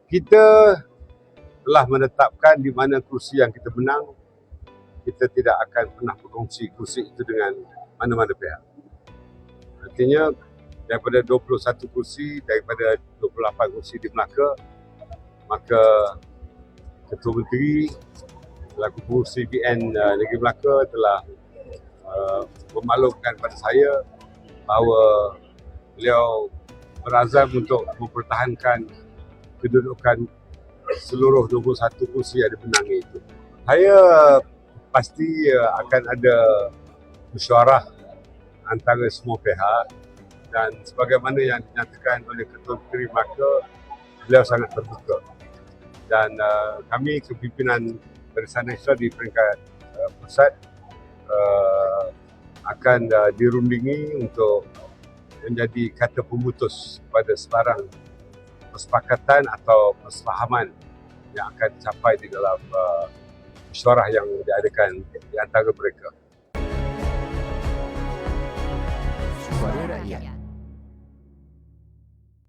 Kita telah menetapkan di mana kursi yang kita menang. Kita tidak akan pernah berkongsi kursi itu dengan mana-mana pihak. Artinya daripada 21 kursi, daripada 28 kursi di Melaka, maka Ketua Menteri selaku pengurusi PN Negeri Melaka telah memaklumkan pada saya bahawa beliau berazam untuk mempertahankan kedudukan seluruh 21 kursi yang dimenangi itu. Saya pasti akan ada mesyuarah antara semua pihak dan sebagaimana yang dinyatakan oleh Ketua Menteri Melaka, beliau sangat terbuka. Dan kami kepimpinan Barisan Nasional di peringkat pusat akan dirundingi untuk menjadi kata pemutus pada sebarang kesepakatan atau persefahaman yang akan dicapai di dalam mesyuarah yang diadakan di antara mereka. Suara Rakyat.